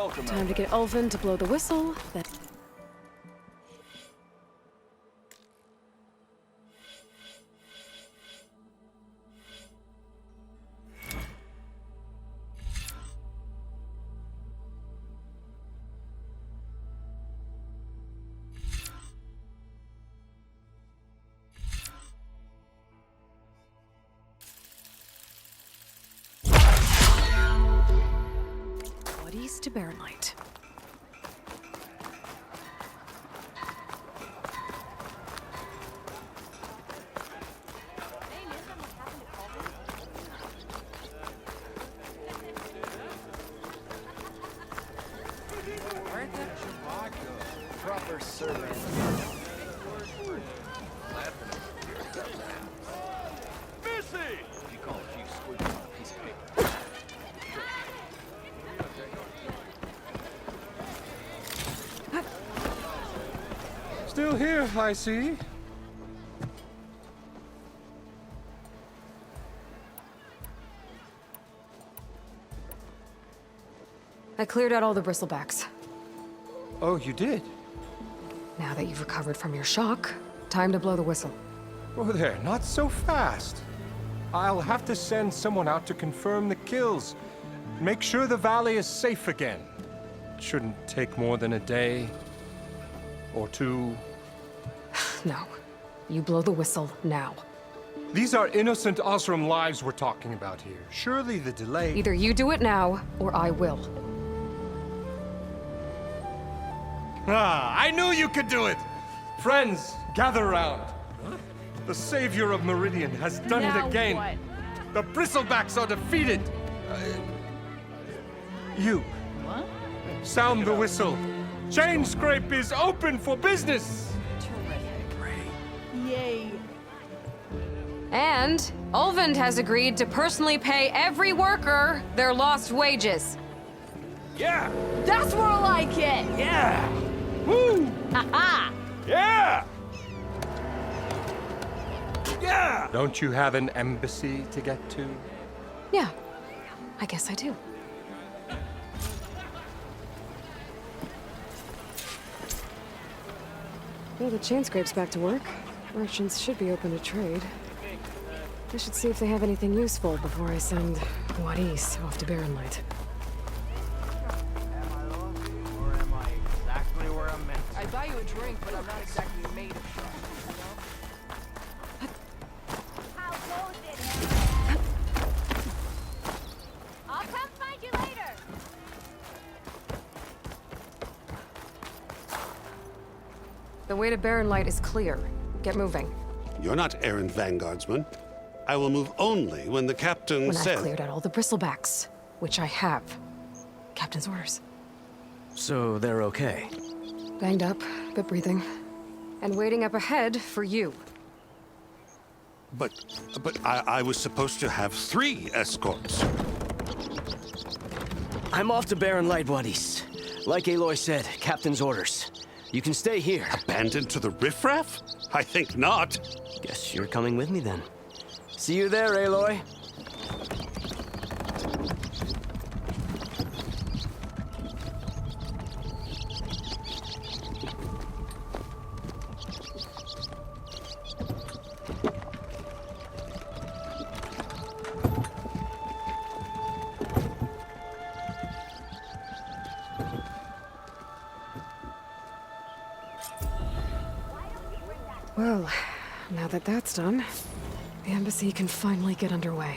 Welcome. Time to get Ulvin to blow the whistle. Then East to Barrenlight. Proper service. Missy! You call a few squiggles on a piece of paper. Still here, I see. I cleared out all the bristlebacks. Oh, you did? Now that you've recovered from your shock, time to blow the whistle. Oh there, not so fast. I'll have to send someone out to confirm the kills. Make sure the valley is safe again. It shouldn't take more than a day. Or two. No. You blow the whistle now. These are innocent Osram lives we're talking about here. Surely the delay... Either you do it now, or I will. Ah, I knew you could do it! Friends, gather round. The savior of Meridian has done it again. What? The bristlebacks are defeated. You. What? Sound the whistle. Chain Scrape is open for business. Yay. And Ulvin has agreed to personally pay every worker their lost wages. Yeah. That's more like it! Yeah. Woo. Ha-ha! Yeah. Yeah. Don't you have an embassy to get to? Yeah, I guess I do. Well, the chain scrape's back to work. Merchants should be open to trade. I should see if they have anything useful before I send Wadis off to Barrenlight. Or am I exactly where I'm meant to? I'd buy you a drink, but I'm not exactly made of shit, How goes it, I'll come find you later. The way to Barrenlight is clear. Get moving. You're not errant vanguardsman. I will move only when the captain When says... I've cleared out all the bristlebacks, which I have. Captain's orders. So they're okay. Banged up, but breathing. And waiting up ahead for you. But I was supposed to have 3 escorts. I'm off to Barrenlight, Wadis. Like Aloy said, captain's orders. You can stay here. Abandoned to the riffraff? I think not. Guess you're coming with me then. See you there, Aloy. Well, now that that's done, the embassy can finally get underway.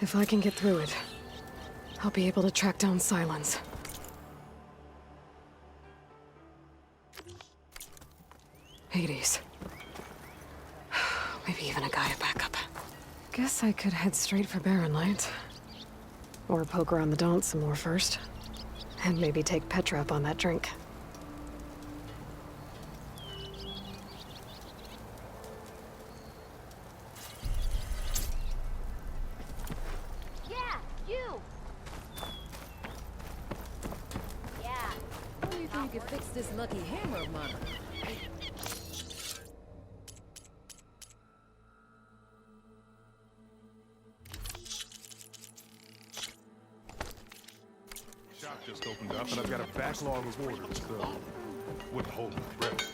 If I can get through it, I'll be able to track down Silence. Hades. Maybe even a guy to back up. Guess I could head straight for Barren Light. Or poke around the Daunt some more first. And maybe take Petra up on that drink. Yeah, you! Yeah. Who do you think could fix this lucky hammer of mine? Shop just opened up, and I've got a backlog of orders, so wouldn't hold my breath.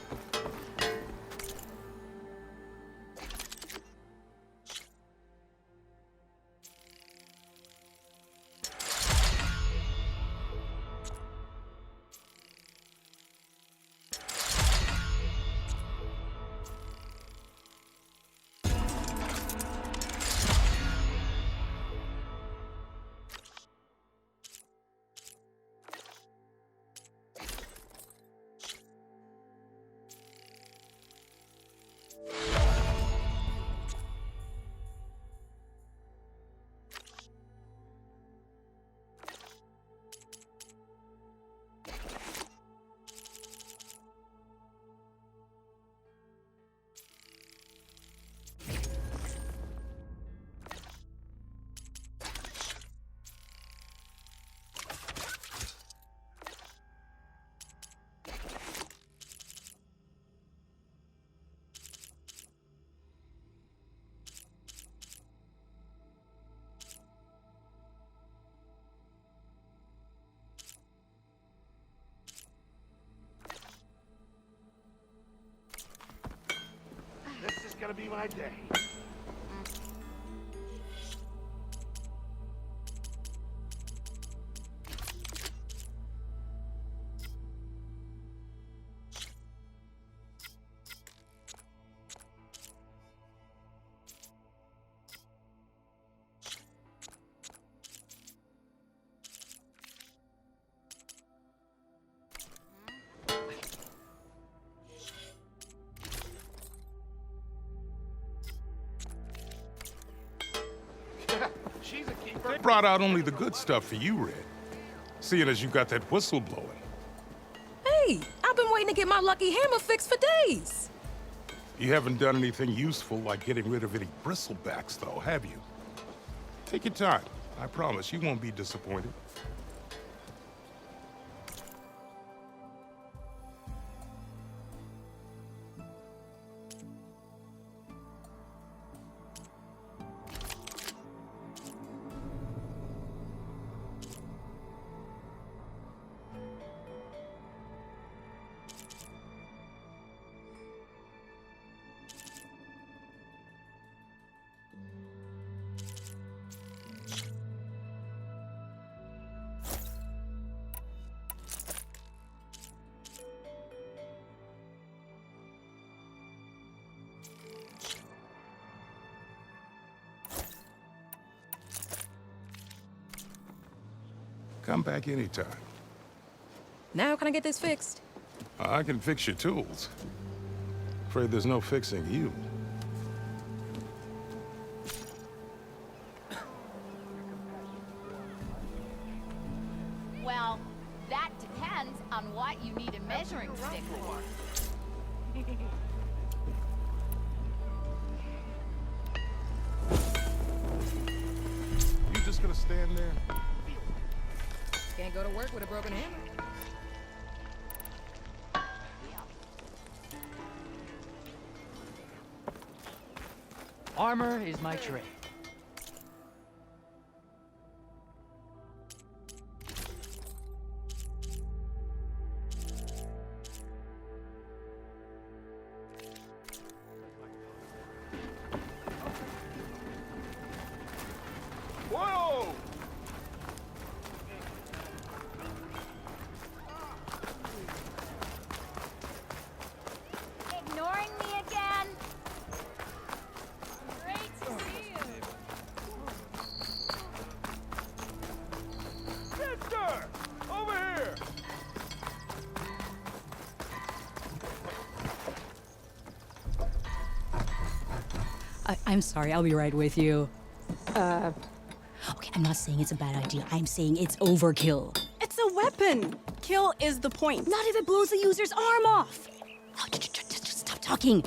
This is gonna be my day. She's a keeper. Brought out only the good stuff for you, Red. Seeing as you got that whistle blowing. Hey, I've been waiting to get my lucky hammer fixed for days. You haven't done anything useful like getting rid of any bristlebacks, though, have you? Take your time. I promise you won't be disappointed. Come back anytime. Now can I get this fixed? I can fix your tools. Afraid there's no fixing you. Well, that depends on what you need a measuring stick for. You just gonna stand there? Can't go to work with a broken hammer. Armor is my trade. Whoa! Ignoring me again? Great to see you. I'm sorry, I'll be right with you. Okay, I'm not saying it's a bad idea. I'm saying it's overkill. It's a weapon. Kill is the point. Not if it blows the user's arm off. Oh, just stop talking.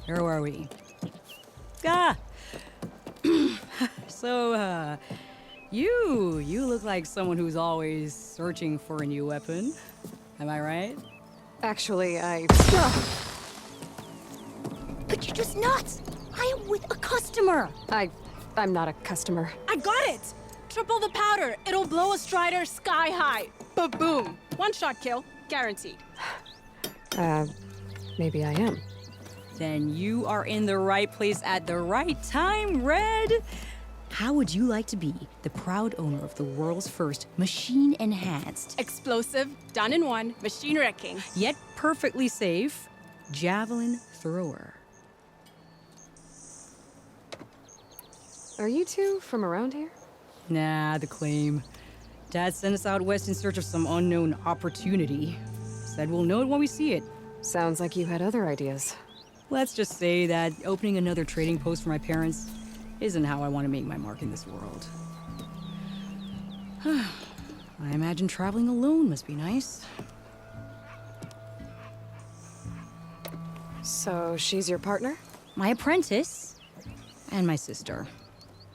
Where are we? Ah! So, you look like someone who's always searching for a new weapon. Am I right? Actually, But you're just nuts! I am with a customer! I'm not a customer. I got it! Triple the powder. It'll blow a Strider sky high. Ba-boom. One shot kill. Guaranteed. Maybe I am. Then you are in the right place at the right time, Red! How would you like to be the proud owner of the world's first machine-enhanced, Explosive, done in one, machine wrecking. yet perfectly safe, javelin thrower? Are you two from around here? Nah, the claim. Dad sent us out west in search of some unknown opportunity. Said we'll know it when we see it. Sounds like you had other ideas. Let's just say that opening another trading post for my parents isn't how I want to make my mark in this world. I imagine traveling alone must be nice. So she's your partner? My apprentice and my sister.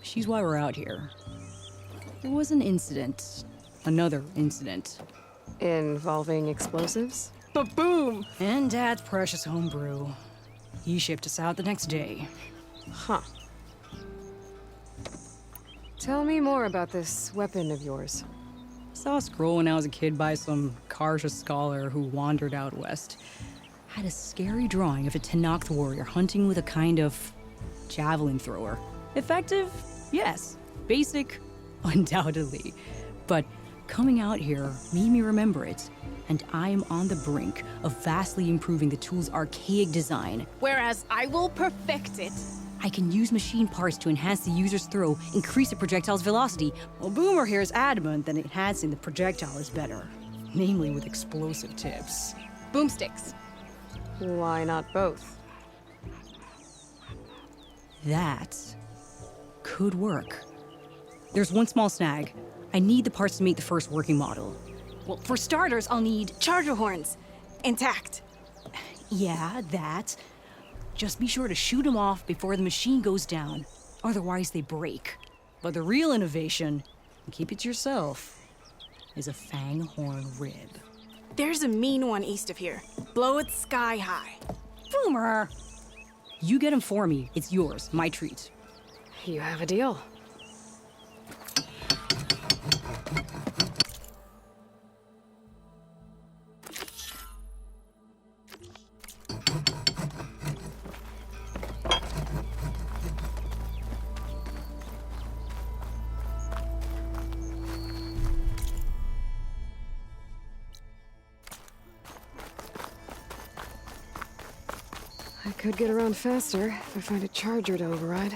She's why we're out here. There was an incident. Another incident. Involving explosives? Ba-boom. And Dad's precious homebrew. He shipped us out the next day. Huh. Tell me more about this weapon of yours. Saw a scroll when I was a kid by some Karja scholar who wandered out west. Had a scary drawing of a Tenakth warrior hunting with a kind of javelin thrower. Effective? Yes. Basic? Undoubtedly. But coming out here made me remember it. And I am on the brink of vastly improving the tool's archaic design. Whereas I will perfect it. I can use machine parts to enhance the user's throw, increase the projectile's velocity. Well, Boomer here is adamant that enhancing the projectile is better. Namely with explosive tips. Boomsticks. Why not both? That could work. There's one small snag. I need the parts to make the first working model. Well, for starters, I'll need charger horns. Intact. Yeah, that. Just be sure to shoot them off before the machine goes down. Otherwise, they break. But the real innovation, and keep it to yourself, is a fang horn rib. There's a mean one east of here. Blow it sky high. Boomer! You get him for me. It's yours. My treat. You have a deal. I could get around faster if I find a charger to override.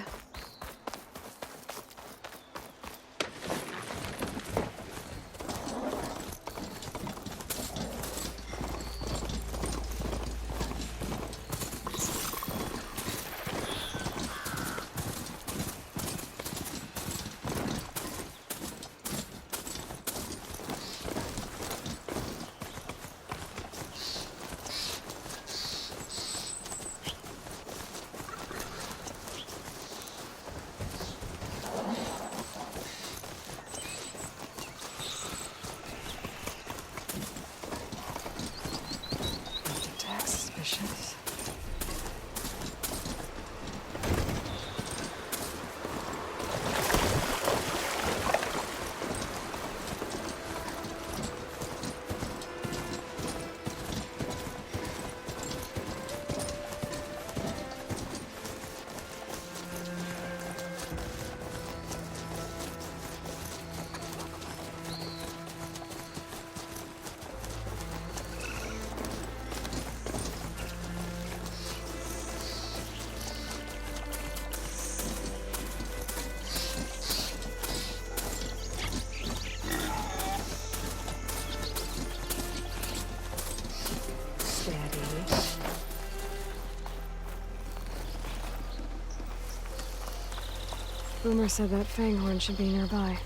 Boomer said that Fanghorn should be nearby.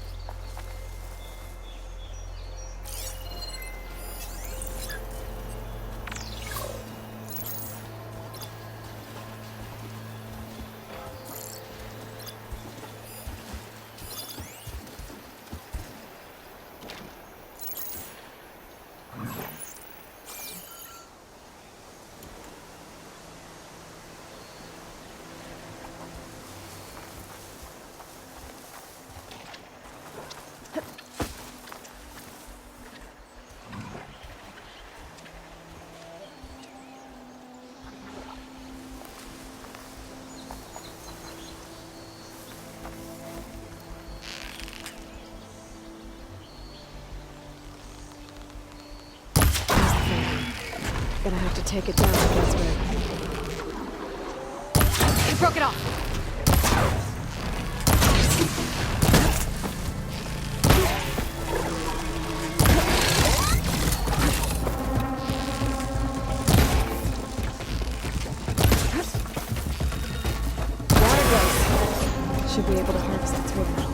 Gonna have to take it down if that's right. He broke it off. Water ghost. Should be able to harvest its river.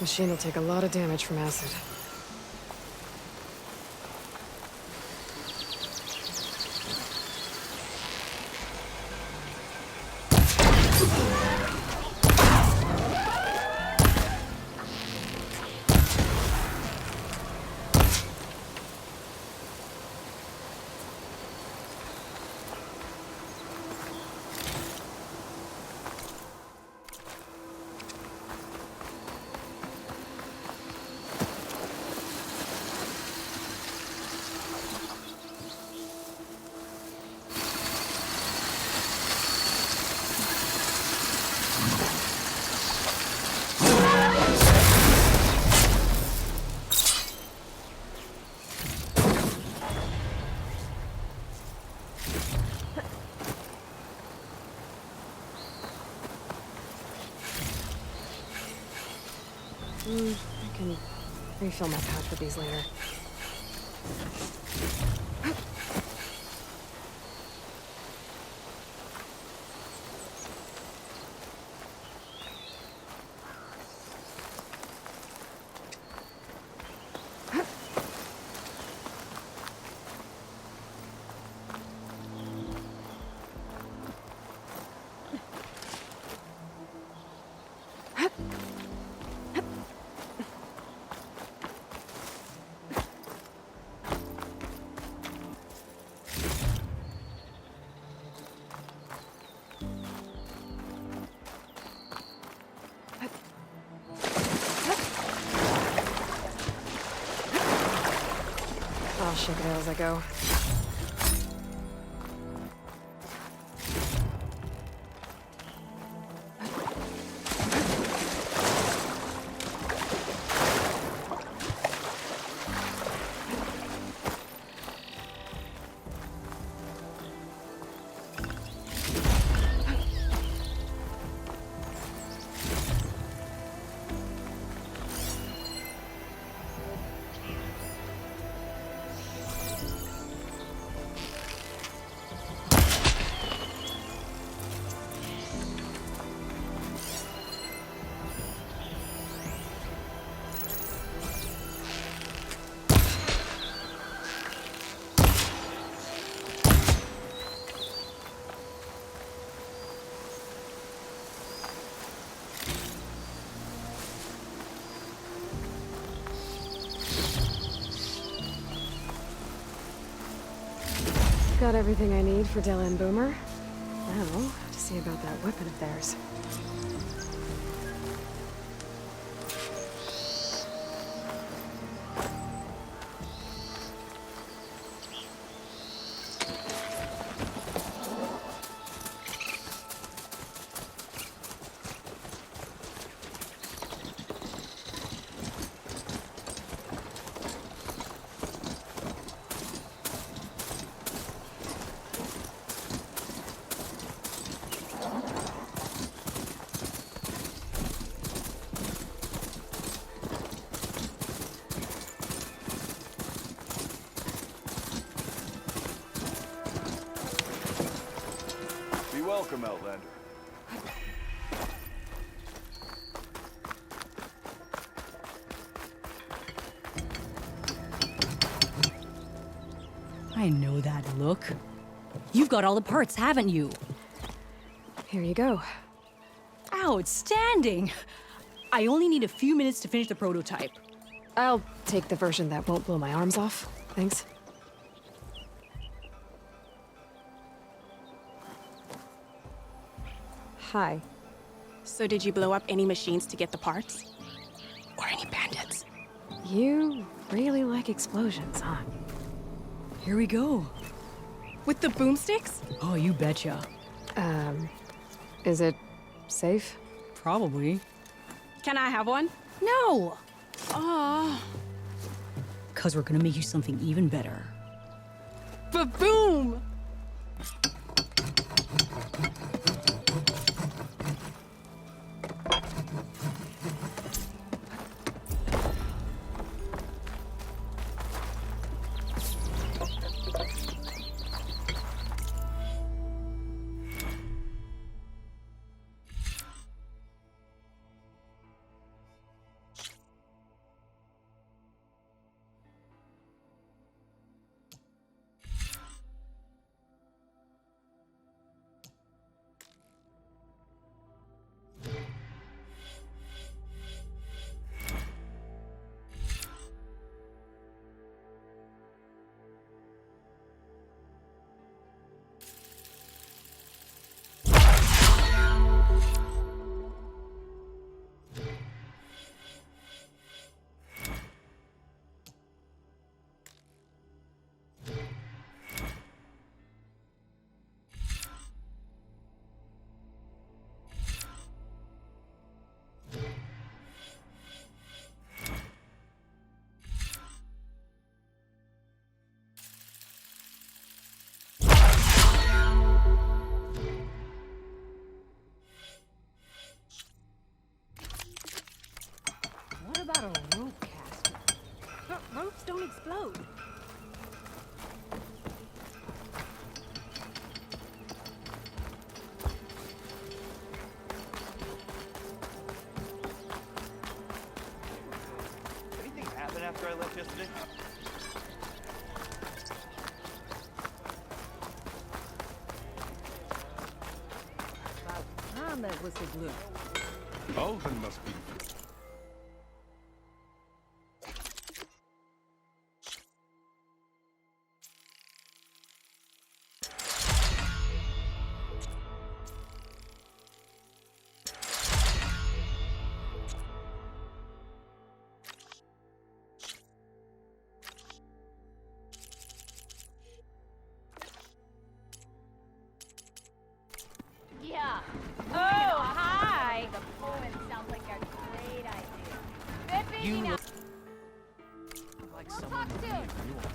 Machine will take a lot of damage from acid. I can refill my pouch with these later. I'll shake it out as I go. Got everything I need for Della and Boomer. Now, to see about that weapon of theirs. Welcome, Outlander. I know that look. You've got all the parts, haven't you? Here you go. Outstanding! I only need a few minutes to finish the prototype. I'll take the version that won't blow my arms off. Thanks. Hi. So did you blow up any machines to get the parts? Or any bandits? You really like explosions, huh? Here we go. With the boomsticks? Oh, you betcha. Is it safe? Probably. Can I have one? No! Oh. 'Cause we're gonna make you something even better. Ba-boom! won't explode. Anything happen after I left yesterday? That was the glue. Ulvin must be. Yeah. Oh, hi! The poem sounds like a great idea. Bippy, You now. look like We'll someone talk who soon. would be one.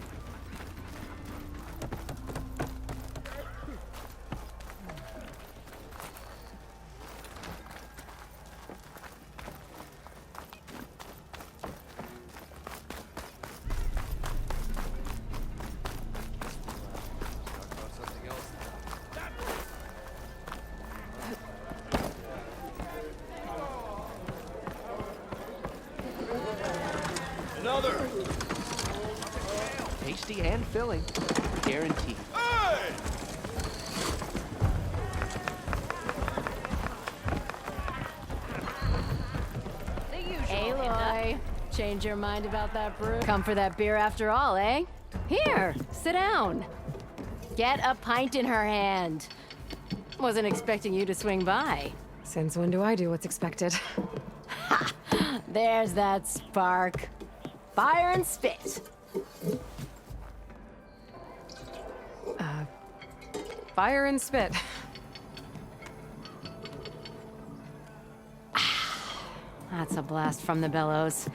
Another! Tasty and filling. Guaranteed. The usual. Aloy, change your mind about that brew? Come for that beer after all, eh? Here, sit down. Get a pint in her hand. Wasn't expecting you to swing by. Since when do I do what's expected? There's that spark. Fire and spit. Fire and spit. That's a blast from the bellows.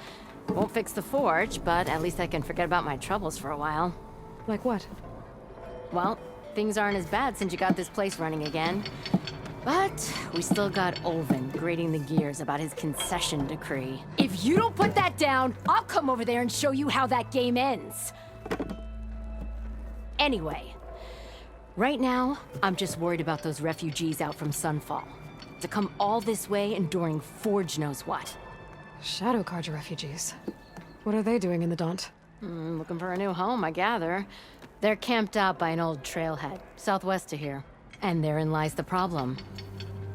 Won't fix the forge, but at least I can forget about my troubles for a while. Like what? Well, things aren't as bad since you got this place running again. But we still got Olvin grating the gears about his concession decree. If you don't put that down, I'll come over there and show you how that game ends. Anyway, right now, I'm just worried about those refugees out from Sunfall. To come all this way enduring Forge knows what. Shadow Carja refugees. What are they doing in the Daunt? Looking for a new home, I gather. They're camped out by an old trailhead, southwest of here. And therein lies the problem.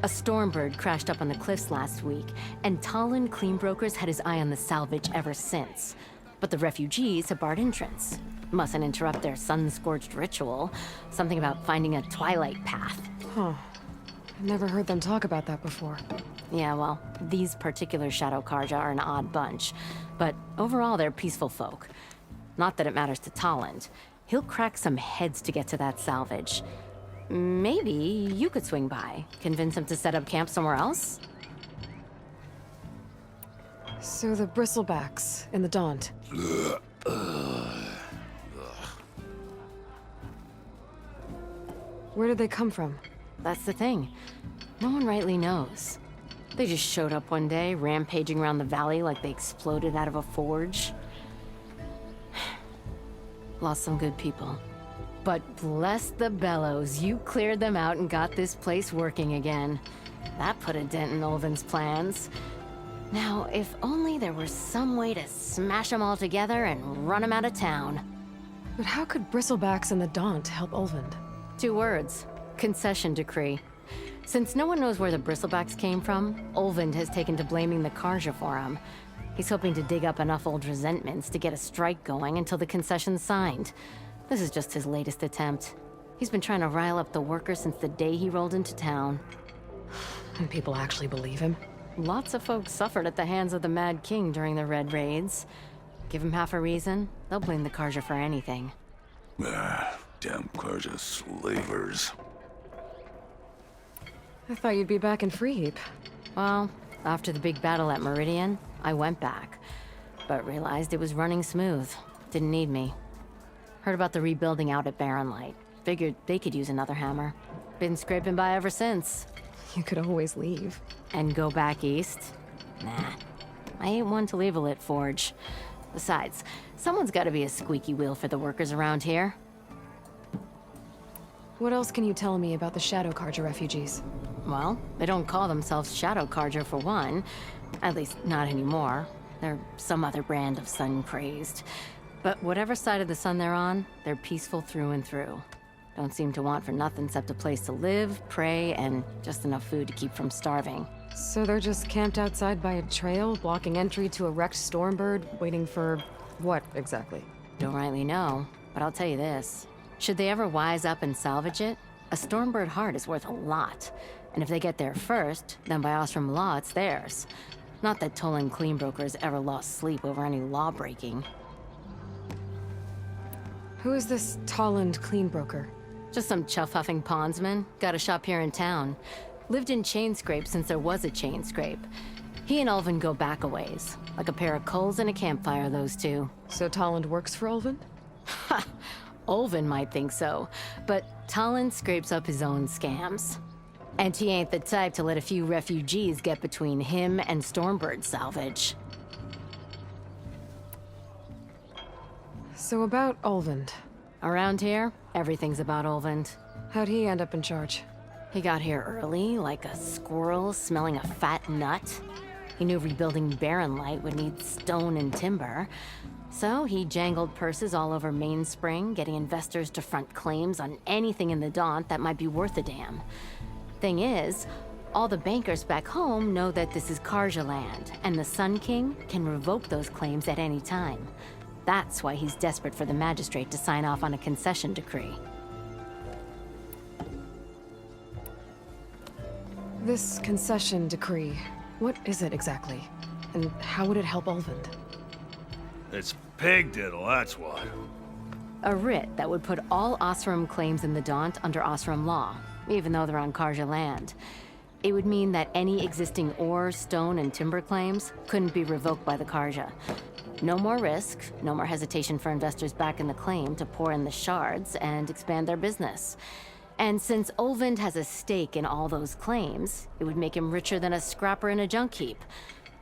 A stormbird crashed up on the cliffs last week, and Talon Cleanbrokers had his eye on the salvage ever since. But the refugees have barred entrance. Mustn't interrupt their sun-scorched ritual. Something about finding a twilight path. Huh. I've never heard them talk about that before. Yeah, well, these particular Shadow Carja are an odd bunch. But overall, they're peaceful folk. Not that it matters to Talon. He'll crack some heads to get to that salvage. Maybe you could swing by, convince him to set up camp somewhere else? So the bristlebacks in the Daunt. Where did they come from? That's the thing. No one rightly knows. They just showed up one day, rampaging around the valley like they exploded out of a forge. Lost some good people. But bless the bellows, you cleared them out and got this place working again. That put a dent in Olvin's plans. Now, if only there were some way to smash them all together and run them out of town. But how could bristlebacks in the Daunt help Olvind? 2 words. Concession decree. Since no one knows where the bristlebacks came from, Olvind has taken to blaming the Carja for them. He's hoping to dig up enough old resentments to get a strike going until the concession's signed. This is just his latest attempt. He's been trying to rile up the workers since the day he rolled into town. And people actually believe him? Lots of folks suffered at the hands of the Mad King during the Red Raids. Give him half a reason, they'll blame the Carja for anything. Damn Carja slavers. I thought you'd be back in Freeheap. Well, after the big battle at Meridian, I went back. But realized it was running smooth. Didn't need me. Heard about the rebuilding out at Barren Light. Figured they could use another hammer. Been scraping by ever since. You could always leave. And go back east? Nah. I ain't one to leave a lit forge. Besides, someone's gotta be a squeaky wheel for the workers around here. What else can you tell me about the Shadow Carja refugees? Well, they don't call themselves Shadow Carja for one. At least, not anymore. They're some other brand of sun-crazed. But whatever side of the sun they're on, they're peaceful through and through. Don't seem to want for nothing except a place to live, pray, and just enough food to keep from starving. So they're just camped outside by a trail, blocking entry to a wrecked Stormbird, waiting for what exactly? Don't rightly know, but I'll tell you this. Should they ever wise up and salvage it, a Stormbird heart is worth a lot. And if they get there first, then by Ostrom law, it's theirs. Not that Toland Cleanbroker's ever lost sleep over any law breaking. Who is this Toland Cleanbroker? Just some chuff-huffing pondsman. Got a shop here in town. Lived in Chainscrape since there was a Chainscrape. He and Ulvin go back a ways. Like a pair of coals and a campfire, those two. So Toland works for Ulvin? Ha! Ulvin might think so, but Toland scrapes up his own scams. And he ain't the type to let a few refugees get between him and Stormbird salvage. So about Ulvin. Around here, everything's about Ulvin. How'd he end up in charge? He got here early, like a squirrel smelling a fat nut. He knew rebuilding Barren Light would need stone and timber. So he jangled purses all over Mainspring, getting investors to front claims on anything in the Daunt that might be worth a damn. Thing is, all the bankers back home know that this is Carja land, and the Sun King can revoke those claims at any time. That's why he's desperate for the magistrate to sign off on a concession decree. This concession decree, what is it exactly? And how would it help Ulvin? It's pig diddle, that's what. A writ that would put all Osram claims in the Daunt under Osram law, even though they're on Carja land. It would mean that any existing ore, stone, and timber claims couldn't be revoked by the Carja. No more risk, no more hesitation for investors back in the claim to pour in the shards and expand their business. And since Ulvin has a stake in all those claims, it would make him richer than a scrapper in a junk heap.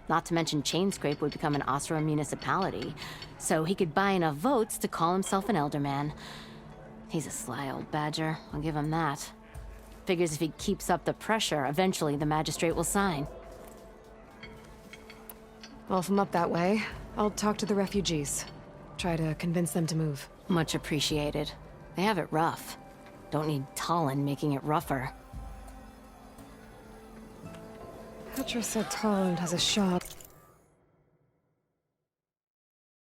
Not to mention Chainscrape would become an Osram municipality, so he could buy enough votes to call himself an elderman. He's a sly old badger, I'll give him that. Figures if he keeps up the pressure, eventually the magistrate will sign. Well, if I'm up that way, I'll talk to the refugees. Try to convince them to move. Much appreciated. They have it rough. Don't need Talon making it rougher. Petra said Toland has a shop.